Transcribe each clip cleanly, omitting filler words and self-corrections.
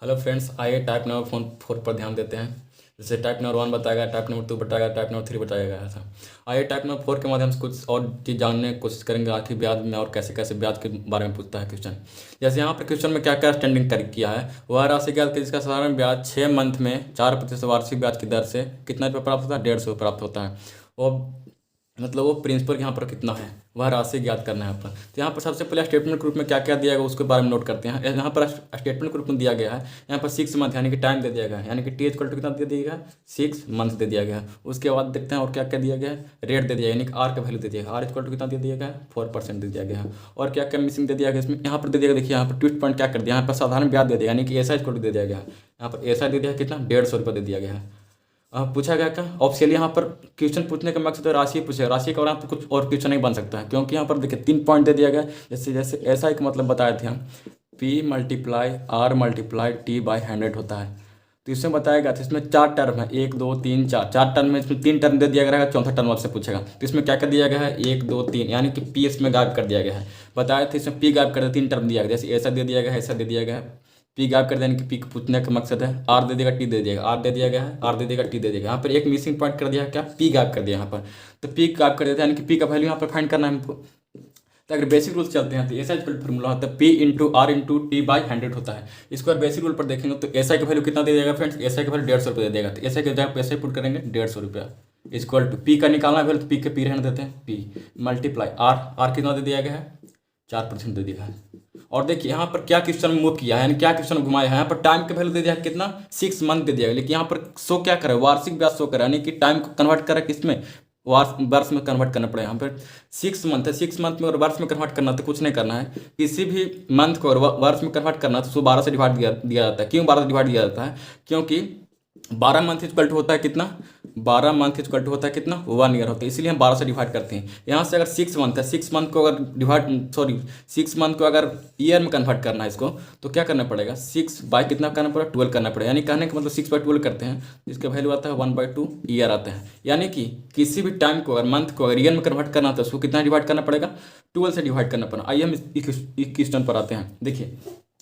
Hello friends, आइए type number phone 4 पर ध्यान देते हैं। जैसे टाइप नंबर 1 बताएगा, टाइप नंबर 2 बताएगा, टाइप नंबर 3 बताएगा ऐसा। आइए टाइप नंबर 4 के माध्यम से कुछ और चीज़ जानने की कोशिश करेंगे आखिर ब्याज में और कैसे कैसे ब्याज के बारे में पूछता है क्वेश्चन। जैसे यहाँ पर क्वेश्चन में क्या क्या स्टैंडिंग कर किया है, वह राशि ज्ञात की जिसका साधारण ब्याज 6 मंथ में 4% वार्षिक ब्याज की दर से कितना रुपये प्राप्त होता है, 150 प्राप्त होता है। वो मतलब वो प्रिंसिपल यहाँ पर कितना है वह राशि ज्ञात करना है अपन। तो यहाँ पर सबसे पहले स्टेटमेंट ग्रुप में क्या क्या दिया गया उसके बारे में नोट करते हैं। यहाँ पर स्टेटमेंट ग्रुप में दिया गया है, यहाँ पर 6 मंथ यानी कि टाइम दे दिया गया है, यानी कि टी इक्वल टू कितना दे दिया गया है, 6 मंथ दे दिया गया है। उसके बाद देखते हैं और क्या क्या दिया गया है, रेट दे दिया यानी कि आर का वैल्यू दे दिया गया, आर इक्वल टू कितना दे दिया गया है, 4% दे दिया गया है। और क्या क्या मिसिंग दे दिया गया इसमें, यहाँ पर दे दिया गया। देखिए यहाँ पर ट्विस्ट पॉइंट क्या कर दिया, यहाँ पर साधारण ब्याज दे दिया यानी कि ऐसा इक्वल टू दे दिया गया है। यहाँ पर ऐसा दे दिया कितना, 150 रुपये दे दिया गया है। पूछा गया क्या ऑप्शनली, यहाँ पर क्वेश्चन पूछने का मकसद है राशि पूछे, राशि का और यहाँ पर कुछ और क्वेश्चन नहीं बन सकता है, क्योंकि यहाँ पर देखिए 3 पॉइंट दे दिया गया है। जैसे जैसे ऐसा एक मतलब बताए थे हम, P multiply R multiply T by 100 होता है। तो इसमें बताया गया था, इसमें 4 टर्म है, 1 2 3 4, 4 टर्म में इसमें 3 टर्म दे दिया गया है, चौथा टर्म आपसे पूछेगा। तो इसमें क्या कर दिया गया है, 1 2 3 यानी कि P इसमें गायब कर दिया गया है। बताया था इसमें P गायब कर दिया, 3 टर्म दिया गया, जैसे ऐसा दे दिया गया है, ऐसा दे दिया गया है। पी गायब कर देने की, पी को पूछने का मकसद है। आर दे देगा, टी दे देगा, आर दे दिया गया है, आर दे देगा, टी दे देगा। यहाँ पर एक मिसिंग पॉइंट कर दिया है, क्या, पी गायब कर दिया यहाँ पर। तो पी गायब कर देते हैं यानी कि पी का वैल्यू यहाँ पर फाइंड करना है हमको। तो अगर बेसिक रूल चलते हैं तो ऐसा फॉर्मूला होता है, P into R into T by 100 होता है। इसको अगर बेसिक रूल पर देखेंगे तो ऐसा का वैल्यू कितना दे देगा फ्रेंड्स, ऐसा का वैल्यू 150 रुपये दे देगा। तो ऐसा के जगह पैसे पुट करेंगे 150 रुपया इक्वल टू पी का निकालना है, तो पी के पी रहने देते हैं, पी मल्टीप्लाई आर, आर कितना दे दिया गया है, 4% दे दिया है। और देखिए यहाँ पर क्या क्वेश्चन मूव किया है, यानी क्या क्वेश्चन घुमाया है। यहाँ पर टाइम का वैल्यू दे दिया है कितना, 6 मंथ दे दिया है, लेकिन यहाँ पर शो क्या करे, वार्षिक ब्याज शो करे, यानी कि टाइम को कन्वर्ट करे किसमें, वर्ष में कन्वर्ट करना पड़ेगा। यहाँ पर 6 मंथ है, 6 मंथ में और वर्ष में कन्वर्ट करना तो कुछ नहीं करना है, किसी भी मंथ को और वर्ष में कन्वर्ट करना तो उसको 12 से डिवाइड दिया जाता है। क्यों 12 से डिवाइड दिया जाता है, क्योंकि 12 मंथ इक्वल टू होता है कितना, 12 मंथ इक्वल टू होता है कितना, 1 ईयर होता है, इसलिए हम 12 से डिवाइड करते हैं। यहाँ से अगर 6 मंथ है, 6 मंथ को अगर डिवाइड 6 मंथ को अगर ईयर में कन्वर्ट करना है इसको, तो क्या करना पड़ेगा, 6 बाई कितना करना पड़ेगा, 12 करना पड़ेगा। यानी कहने का मतलब 6 बाई 12 करते हैं, जिसका वैल्यू आता है 1/2 ईयर आता है। यानी कि किसी भी टाइम को अगर मंथ को अगर ईयर में कन्वर्ट करना था उसको कितना डिवाइड करना पड़ेगा, 12 से डिवाइड करना पड़ेगा। आइए हम इस क्वेश्चन पर आते हैं। देखिए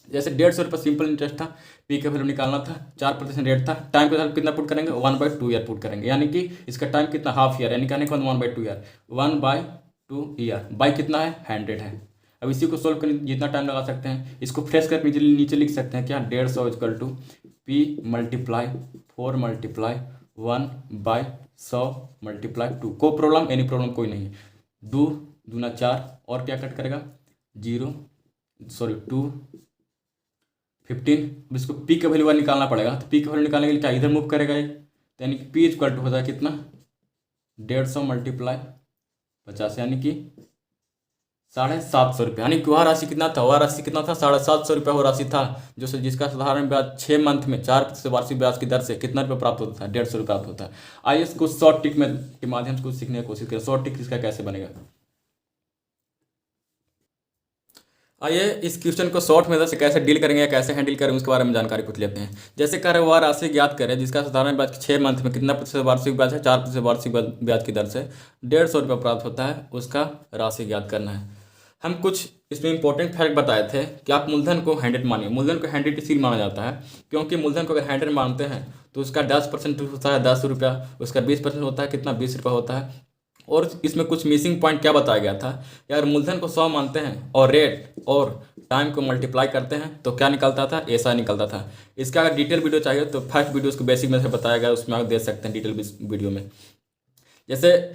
जैसे 150 रुपये सिंपल इंटरेस्ट था, पी का वैल्यू निकालना था, 4% रेट था, टाइम के साथ कितना पुट करेंगे, 1/2 ईयर पुट करेंगे, यानी कि इसका टाइम कितना, हाफ ईयर, यानी कहने का 1/2 ईयर, 1/2 ईयर बाई कितना है, 100 है। अब इसी को सोल्व करने जितना टाइम लगा सकते हैं, इसको फ्रेश कर नीचे लिख सकते हैं क्या, 150 equal to P multiply 4 multiply 1/100 multiply 2। को प्रॉब्लम एनी प्रॉब्लम कोई नहीं है, 2 दूना 4 और क्या कट करेगा, 2 15। अब इसको पी का वैल्यू निकालना पड़ेगा, तो पी का वैल्यू निकालने के लिए क्या इधर मूव करेगा ये, तो यानी कि पी इक्वल टू होता है कितना, 150 मल्टीप्लाई 50 यानी कि 750 रुपये। यानी कि वह राशि कितना था, वह राशि कितना था, 750 रुपये वो राशि था, जो जिसका साधारण ब्याज 6 मंथ में 4% वार्षिक ब्याज की दर से कितना रुपये प्राप्त होता है, 150 रुपये प्राप्त होता है। आइए इसको शॉर्ट ट्रिक में के माध्यम से कुछ सीखने की कोशिश करें। शॉर्ट ट्रिक इसका कैसे बनेगा, आइए इस क्वेश्चन को शॉर्ट मेथड से कैसे डील करेंगे या कैसे हैंडल करेंगे उसके बारे में जानकारी कुछ लेते हैं। जैसे कह रहे वह राशि ज्ञात करें जिसका साधारण ब्याज 6 मंथ में कितना प्रतिशत वार्षिक ब्याज है, 4% वार्षिक ब्याज की दर से 150 रुपये प्राप्त होता है, उसका राशि ज्ञात करना है। हम कुछ इसमें इंपॉर्टेंट फैक्ट बताए थे कि आप मूलधन को 100 मानिए। मूलधन को 100 इसलिए माना जाता है क्योंकि मूलधन को अगर 100 मानते हैं तो उसका 10% होता है 10 रुपया, उसका 20% होता है कितना, 20 रुपये होता है। और इसमें कुछ मिसिंग पॉइंट क्या बताया गया था, यार मूलधन को 100 मानते हैं और रेट और टाइम को मल्टीप्लाई करते हैं तो क्या निकलता था, ऐसा निकलता था। इसका अगर डिटेल वीडियो चाहिए तो फर्स्ट वीडियो उसको बेसिक में से बताया गया, उसमें आप देख सकते हैं डिटेल वीडियो में। जैसे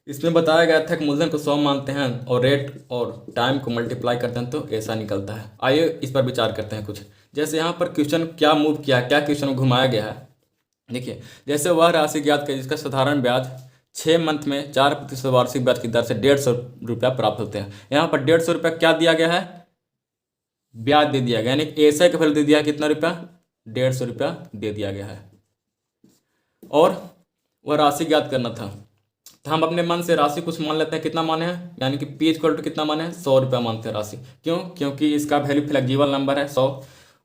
इसमें बताया गया था कि मूलधन को 100 मानते हैं और रेट और टाइम को मल्टीप्लाई करते हैं तो ऐसा निकलता है। आइए इस पर विचार करते हैं कुछ। जैसे यहाँ पर क्वेश्चन क्या मूव किया है, क्या क्वेश्चन घुमाया गया है। देखिए जैसे वह राशि ज्ञात करें जिसका साधारण ब्याज 6 मंथ में 4% वार्षिक ब्याज की दर से 150 रुपया प्राप्त होते हैं। यहाँ पर 150 रुपया क्या दिया गया है, ब्याज दे दिया गया, यानी ऐसा का वैल्यू दे दिया है कितना रुपया, 150 रुपया दे दिया गया है। और वह राशि ज्ञात करना था, तो हम अपने मन से राशि कुछ मान लेते हैं, कितना माने हैं, यानी कि पी इक्वल टू कितना माने हैं, 100 रुपया मानते हैं राशि। क्यों, क्योंकि इसका वैल्यू फ्लेक्सिबल नंबर है 100,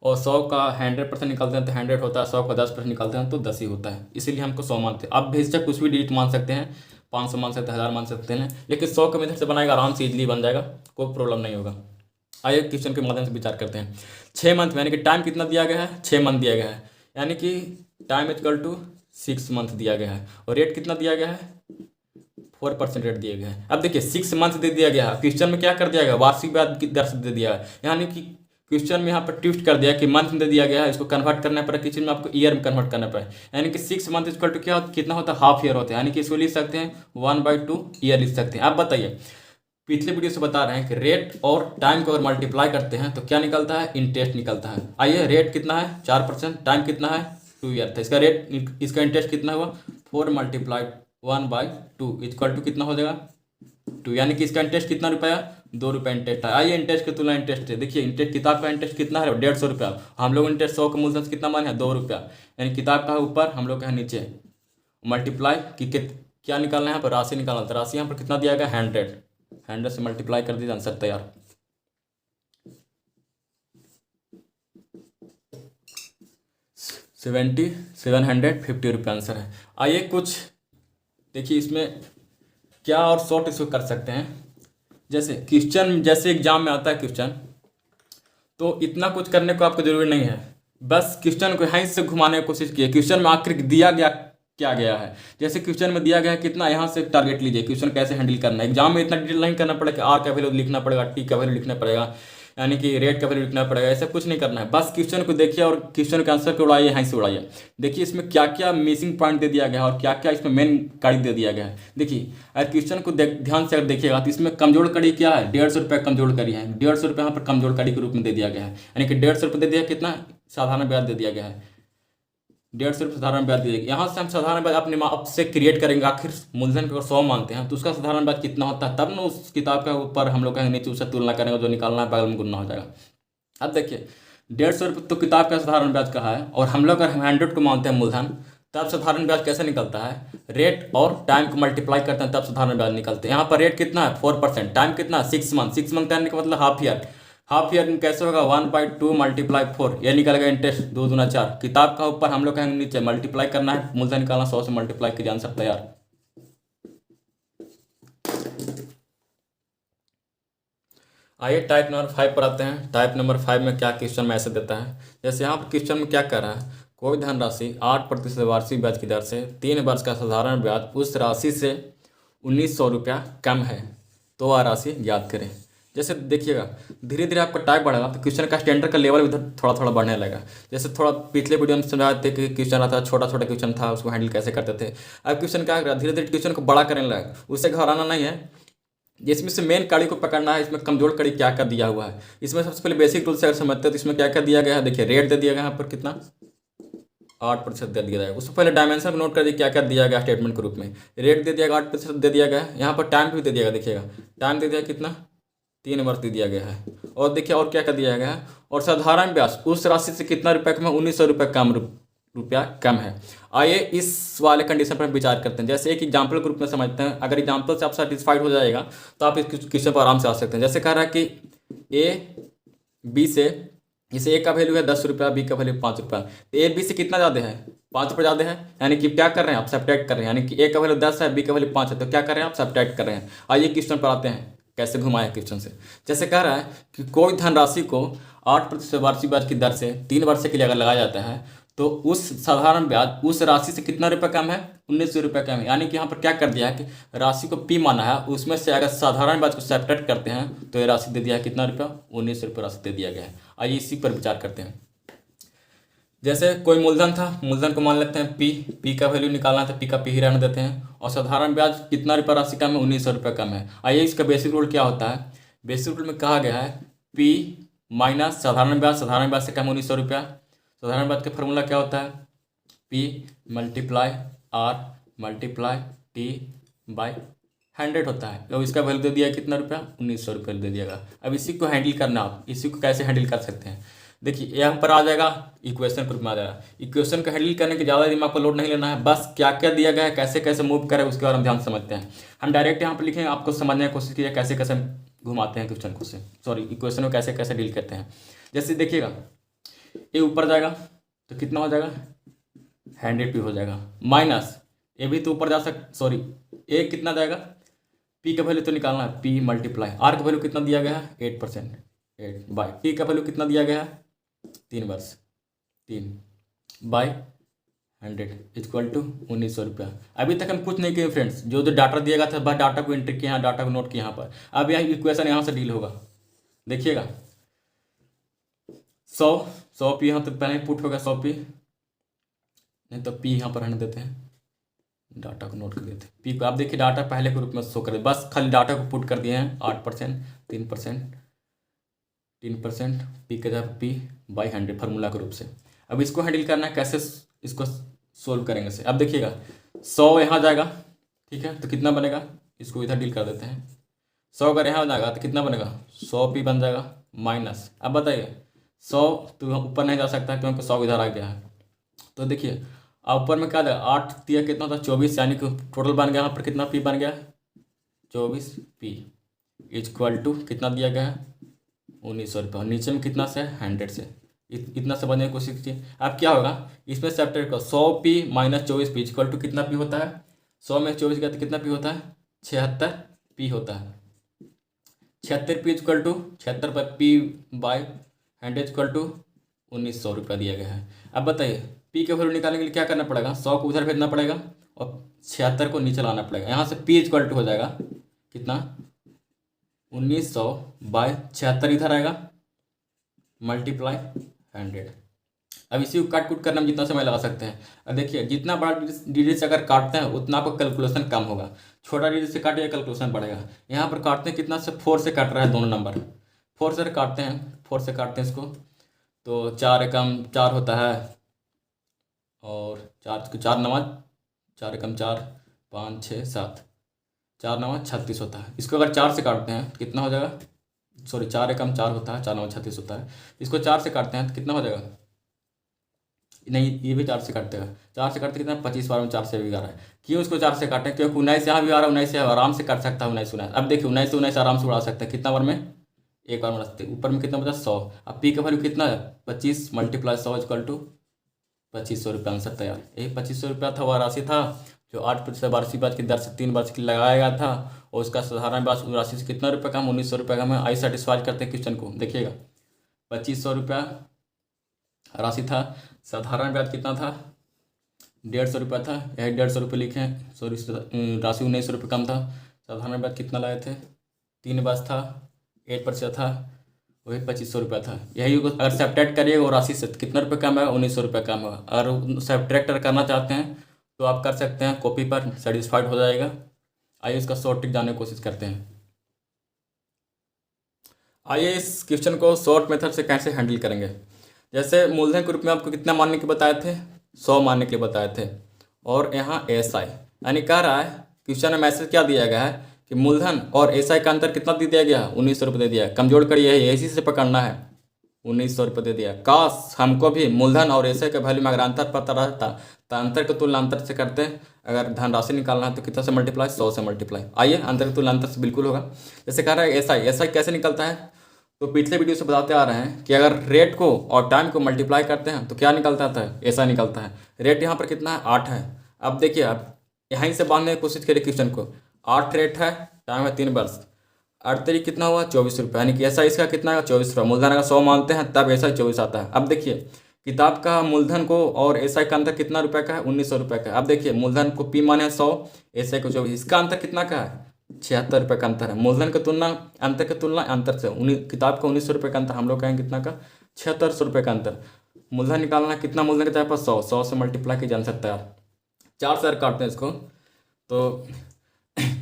और 100 का 100% निकालते हैं तो 100 होता है, 100 का 10% निकालते हैं तो 10 ही होता है, इसीलिए हमको 100 मानते हैं। आप बेशक कुछ भी डिजिट मान सकते हैं, 500 मान सकते हैं, 1000 मान सकते हैं, लेकिन 100 के मेथड से बनाएगा आराम से इजीली बन जाएगा, कोई प्रॉब्लम नहीं होगा। आइए क्वेश्चन के माध्यम से विचार करते हैं। 6 मंथ में यानी कि टाइम कितना दिया गया है, 6 मंथ दिया गया है, यानी कि टाइम इक्वल टू 6 मंथ दिया गया है, और रेट कितना दिया गया है, 4% रेट दिया गया है। अब देखिए 6 मंथ दे दिया गया है, क्वेश्चन में क्या कर दिया गया, वार्षिक ब्याज की दर से दे दिया है, यानी कि क्वेश्चन में यहाँ पर ट्विस्ट कर दिया कि मंथ में दे दिया गया है, इसको कन्वर्ट करना पड़ेगा, किसी में आपको ईयर में कन्वर्ट करना पड़ेगा, यानी कि 6 मंथ इक्वल टू क्या होता, कितना होता है, हाफ ईयर होता है, यानी कि इसको लिख सकते हैं 1/2 ईयर लिख सकते हैं। अब बताइए, पिछले वीडियो से बता रहे हैं कि रेट और टाइम को अगर मल्टीप्लाई करते हैं तो क्या निकलता है, इंटरेस्ट निकलता है। आइए, रेट कितना है 4%, टाइम कितना है 2 ईयर था, इसका रेट, इसका इंटरेस्ट कितना हुआ 4 × 1/2 इक्वल टू कितना हो जाएगा 2, यानी कि इसका इंटरेस्ट कितना रुपया, 2 रुपये इंटरेस्ट है। आइए इंटरेस्ट की तुलना इंटरेस्ट है, देखिए इंटरेस्ट, किताब का इंटरेस्ट कितना है 150 रुपया, हम लोग इंटरेस्ट 100 का मूलधन से कितना माने हैं 2 रुपया, यानी किताब का है ऊपर, हम लोग का है नीचे, मल्टीप्लाई कि क्या निकालना है यहाँ पर, राशि निकालना, तो राशि यहाँ पर कितना दिया गया 100 से मल्टीप्लाई कर दीजिए, आंसर तैयार। ₹750 आंसर है। आइए कुछ देखिए इसमें क्या और शॉर्ट इसको कर सकते हैं। जैसे क्वेश्चन, जैसे एग्जाम में आता है क्वेश्चन, तो इतना कुछ करने को आपको जरूरी नहीं है, बस क्वेश्चन को यहीं से घुमाने की कोशिश कीजिए। क्वेश्चन में आखिर दिया गया क्या गया है, जैसे क्वेश्चन में दिया गया है कितना, यहाँ से टारगेट लीजिए, क्वेश्चन कैसे हैंडल करना है। एग्जाम में इतना डिटेल नहीं करना पड़ेगा कि आर का वैल्यू लिखना पड़ेगा, टी का वैल्यू लिखना पड़ेगा, यानी कि रेट का वैल्यू लिखना पड़ेगा, ऐसा कुछ नहीं करना है, बस क्वेश्चन को देखिए और क्वेश्चन के आंसर को उड़ाइए, यहाँ से उड़ाइए। देखिए इसमें क्या क्या मिसिंग पॉइंट दे दिया गया है और क्या क्या इसमें मेन कड़ी दे दिया गया है। देखिए अगर क्वेश्चन को ध्यान से अगर देखिएगा तो इसमें कमजोर कड़ी क्या है, 150 रुपये कमजोर कड़ी है, 150 रुपये यहाँ पर कमजोर कड़ी के रूप में दे दिया गया है, यानी कि 150 रुपये दे दिया, कितना साधारण ब्याज दे दिया गया है, 150 रुपये साधारण ब्याज दे देगा। यहाँ से हम साधारण ब्याज अपने आप से क्रिएट करेंगे, आखिर मूलधन को अगर 100 मानते हैं तो उसका साधारण ब्याज कितना होता है, तब ना उस किताब के ऊपर हम लोग कहेंगे नीचे उससे तुलना करेंगे, जो निकालना है बगल में गुना हो जाएगा। अब देखिए 150 रुपये तो किताब का साधारण ब्याज कहा है, और हम लोग अगर 100 को मानते हैं मूलधन, तब साधारण ब्याज कैसे निकलता है, रेट और टाइम को मल्टीप्लाई करते हैं तब साधारण ब्याज निकलते हैं। यहाँ पर रेट कितना है 4%, टाइम कितना 6 मंथ, 6 मंथ कहने का मतलब हाफ ईयर, हाफ ईयर में कैसे होगा 1/2 × 4, यह निकलेगा इंटरेस्ट 2 दूना 4, किताब का ऊपर, हम लोग कहेंगे नीचे, मल्टीप्लाई करना है, मूलधन निकालना, 100 से मल्टीप्लाई कीजिए, आंसर तैयार। आइए टाइप नंबर 5 पर आते हैं। टाइप नंबर 5 में क्या क्वेश्चन में ऐसे देता है, जैसे यहाँ पर क्वेश्चन में क्या कर रहा है, कोई धनराशि 8% वार्षिक ब्याज की दर से 3 वर्ष का साधारण ब्याज उस राशि से 1900 रुपया कम है, तो वह राशि ज्ञात करें। जैसे देखिएगा धीरे धीरे आपका टाइप बढ़ेगा तो क्वेश्चन का स्टैंडर्ड का लेवल उधर थोड़ा थोड़ा बढ़ने लगेगा। जैसे थोड़ा पिछले वीडियो में समझाए थे कि क्वेश्चन आता छोटा छोटा क्वेश्चन था, उसको हैंडल कैसे करते थे। अब क्वेश्चन क्या कर रहा है, धीरे धीरे क्वेश्चन को बड़ा करने लगा, उससे घबराना नहीं है। इसमें से मेन कड़ी को पकड़ना है, इसमें कमजोर कड़ी क्या कर दिया हुआ है। इसमें सबसे पहले बेसिक रूल से अगर समझते हैं तो इसमें क्या क्या दिया गया है, देखिए रेट दे दिया गया यहाँ पर कितना 8% दे दिया जाएगा। उससे पहले डायमेंशन नोट कर दिए क्या क्या दिया गया स्टेटमेंट के रूप में, रेट दे दिया गया 8% दे दिया गया है, यहाँ पर टाइम भी दे दिया गया, देखिएगा टाइम दे दिया कितना 3 वर्ष दे दिया गया है, और देखिए और क्या कर दिया गया है, और साधारण ब्याज उस राशि से कितना रुपये कम है 1900 रुपये कम रुपया कम है। आइए इस वाले कंडीशन पर विचार करते हैं। जैसे एक एग्जाम्पल के रूप में समझते हैं, अगर एग्जाम्पल से आप सेटिस्फाइड हो जाएगा तो आप इस क्वेश्चन पर आराम से आ सकते हैं। जैसे कह रहा है कि ए बी से, इसे ए का वैल्यू है 10 रुपया, बी का वैल्यू 5 रुपया, तो ए बी से कितना ज़्यादा है 5 रुपये ज़्यादा है, यानी कि क्या कर रहे हैं आप सब्ट्रैक्ट कर रहे हैं, यानी कि ए का वैल्यू 10 है, बी का वैल्यू 5 है, तो क्या कर रहे हैं आप सब्ट्रैक्ट कर रहे हैं। आइए क्वेश्चन पर आते हैं कैसे घुमाएं क्वेश्चन से। जैसे कह रहा है कि कोई धनराशि को 8% वार्षिक ब्याज की दर से 3 वर्ष के लिए अगर लगाया जाता है तो उस साधारण ब्याज उस राशि से कितना रुपये कम है 1900 रुपये कम है, यानी कि यहाँ पर क्या कर दिया है कि राशि को पी माना है, उसमें से अगर साधारण ब्याज को सेपरेट करते हैं तो ये राशि दे दिया है कितना रुपया 1900 रुपये राशि दे दिया गया है। आइए इसी पर विचार करते हैं। जैसे कोई मूलधन था, मूलधन को मान लेते हैं पी का वैल्यू निकालना है तो पी का पी ही रहने देते हैं, और साधारण ब्याज कितना रुपया राशि कम है 1900 रुपये कम है। आइए इसका बेसिक रूल क्या होता है, बेसिक रूल में कहा गया है पी माइनस साधारण ब्याज से कम 1900 रुपया। साधारण ब्याज का फॉर्मूला क्या होता है, P multiply R multiply T by 100 होता है, तो इसका वैल्यू दे दिया कितना रुपया 1900 रुपये दे दिएगा। अब इसी को हैंडल करना, आप इसी को कैसे हैंडल कर सकते हैं, देखिए यहाँ पर आ जाएगा इक्वेशन के रूप में आ जाएगा। इक्वेशन को हैंडल करने के ज़्यादा दिमाग को लोड नहीं लेना है, बस क्या क्या दिया गया है कैसे कैसे मूव करें उसके बारे में ध्यान समझते हैं। हम डायरेक्ट यहाँ पर लिखेंगे, आपको समझने की कोशिश कीजिए कैसे कैसे घुमाते हैं क्वेश्चन को से, सॉरी इक्वेशन को कैसे कैसे डील करते हैं। जैसे देखिएगा ये ऊपर जाएगा तो कितना हो जाएगा 100p हो जाएगा, माइनस ए भी तो ऊपर जा सॉरी ए कितना जाएगा, पी का वैल्यू तो निकालना है, पी मल्टीप्लाई आर का वैल्यू कितना दिया गया है 8%, 8 बाई पी का वैल्यू कितना दिया गया है 3 वर्ष 3 बाई 100 इक्वल टू 1900 रुपया। अभी तक हम कुछ नहीं किए फ्रेंड्स, जो जो डाटा दिया गया था बस डाटा को एंट्री किया, डाटा को नोट किया यहाँ पर। अब यह इक्वेशन यहाँ से डील होगा, देखिएगा 100 पी यहाँ तो पहले पुट होगा 100 पी, नहीं तो पी यहाँ पर रहने देते हैं, डाटा को नोट कर देते हैं पी को। आप देखिए डाटा पहले के रूप में शो करें, बस खाली डाटा को पुट कर दिए हैं 8%, 3%, 3% पी के जगह पी बाई 100 फार्मूला के रूप से। अब इसको हैंडल करना है, कैसे इसको सोल्व करेंगे से। अब देखिएगा 100 यहाँ जाएगा, ठीक है, तो कितना बनेगा, इसको इधर डील कर देते हैं। 100 अगर यहाँ जाएगा तो कितना बनेगा 100 पी बन जाएगा माइनस। अब बताइए 100 तो ऊपर नहीं जा सकता क्योंकि 100 इधर आ गया है, तो देखिए अब ऊपर में क्या जाएगा 8 दिया कितना था 24, यानी कि टोटल बन गया यहाँ पर कितना पी बन गया 24 पी इक्वल टू कितना दिया गया है 1900 नीचे में कितना से 100 से, इतना से बनने की कोशिश कीजिए। अब क्या होगा इसमें सब्ट्रैक्ट करो 100 P minus 24 P equal to कितना पी होता है 100 में 24 गया तो कितना पी होता है 76 पी होता है। 76 पी इक्वल टू 76 पर पी बाई 100 इक्वल टू 1900 दिया गया है। अब बताइए पी के वैल्यू निकालने के लिए क्या करना पड़ेगा 100 को उधर भेजना पड़ेगा और 76 को नीचे लाना पड़ेगा। यहाँ से पी इक्वल टू हो जाएगा कितना 1900 बाई 76 इधर आएगा मल्टीप्लाई 100। अब इसी को काट कूट करने में जितना समय लगा सकते हैं। अब देखिए जितना बड़ा डिजिट से अगर काटते हैं उतना आपको कैलकुलेशन कम होगा, छोटा डिजिट से काटिए कैलकुलेशन बढ़ेगा। यहाँ पर काटते हैं कितना से 4 से काट रहा है दोनों नंबर, 4 से काटते हैं, 4 से काटते हैं इसको तो 4 एकम 4 होता है और 4 नवा 4 एकम 4 5 6 7 4 नवा 36 होता है। इसको अगर 4 से काटते हैं तो कितना हो जाएगा, सॉरी 4 एकम 4 होता है 4 नवा 36 होता है। इसको 4 से काटते हैं तो कितना हो जाएगा, नहीं ये भी 4 से काटते हैं, 4 से काटते कितना 25 बार में 4 से भी 11 है। क्यों इसको 4 से काटें क्योंकि 19 यहाँ भी आ रहा है, 19 से आराम से काट सकता है 19 19। अब देखिए 19 से 19 आराम से उड़ा सकते हैं, कितना बार में एक बार में रखते ऊपर में कितना बचा 100। अब पी का वैल्यू कितना है 25 मल्टीप्लाई 100 इक्वल टू 2500 आंसर तैयार। यही 2500 था, वह राशि था जो 8% वार्षिक ब्याज की दर से 3 वर्ष की लगाया गया था और उसका साधारण ब्याज राशि से कितना रुपये का 1900 का। हमें आई सेटिस्फाई करते हैं क्वेश्चन को, देखिएगा 2500 राशि था, साधारण ब्याज कितना था 150 था, यही 150 लिखे हैं, सॉरी राशि 1900 कम था। साधारण ब्याज कितना लाए थे 3 वर्ष था 8% था, वही 2500 था। यही अगर सब्ट्रैक्ट करिएगा वो राशि से कितना रुपये कम है 1900 कम होगा। अगर सब्ट्रैक्ट करना चाहते हैं तो आप कर सकते हैं, कॉपी पर सेटिस्फाइड हो जाएगा। आइए इसका शॉर्ट ट्रिक जानने की कोशिश करते हैं। आइए इस क्वेश्चन को शॉर्ट मेथड से कैसे हैंडल करेंगे। जैसे मूलधन के रूप में आपको कितना मानने के बताए थे 100 मानने के लिए बताए थे और यहाँ एसआई यानी कह रहा है क्वेश्चन में मैसेज क्या दिया गया है कि मूलधन और एसआई का अंतर कितना दे दिया गया 1900 दे दिया है। कमजोर करिए इसी से पकड़ना है 1900 दे दिया। काश हमको भी मूलधन और एसआई के वैल्यू में अगर अंतर पता रहता तो अंतर की तुलना अंतर से करते। अगर धनराशि निकालना है तो कितना से मल्टीप्लाई 100 से मल्टीप्लाई। आइए अंतर की तुलना अंतर से बिल्कुल होगा। जैसे कह रहा है एसआई कैसे निकलता है, तो पिछले वीडियो से बताते आ रहे हैं कि अगर रेट को और टाइम को मल्टीप्लाई करते हैं तो क्या निकलता था एसआई निकलता है। रेट यहाँ पर कितना है 8 है। अब देखिए आप यहीं से बांधने की कोशिश करिए क्वेश्चन को, 8 रेट है, टाइम है 3 वर्ष, 8 तारीख कितना हुआ 24 रुपये, यानी कि ऐसा इसका कितना है 24 रुपये। मूलधन अगर 100 मानते हैं तब ऐसा 24 आता है। अब देखिए किताब का मूलधन को और एसआई का अंतर कितना रुपये का है 1900 का है। अब देखिए मूलधन को पी माने 100, एसआई को 24, इसका अंतर कितना का है 76 का अंतर है। मूलधन की तुलना अंतर से किताब का 1900 का अंतर, हम लोग कहेंगे कितना का 7600 का अंतर। मूलधन निकालना कितना, मूलधन के चाहे पर 100 से मल्टीप्लाई किया जा सकता है। 4 से काटते हैं इसको तो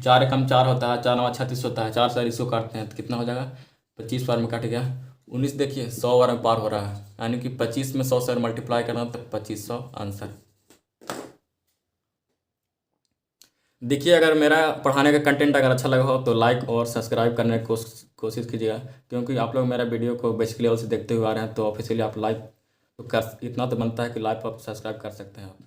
4 एकम 4 होता है, 4 नवा 36 होता है, 4 से इसको काटते हैं तो कितना हो जाएगा 25 बार में काट गया 19। देखिए 100 बार में पार हो रहा है, यानी कि 25 में 100 से मल्टीप्लाई करना तो 2500 आंसर। देखिए अगर मेरा पढ़ाने का कंटेंट अगर अच्छा लगा हो तो लाइक और सब्सक्राइब करने की कोशिश कीजिएगा, क्योंकि आप लोग मेरा वीडियो को बेसिक लेवल से देखते हुए आ रहे हैं तो ऑफिशियली आप लाइक तो कर, इतना तो बनता है कि लाइक आप सब्सक्राइब कर सकते हैं आप।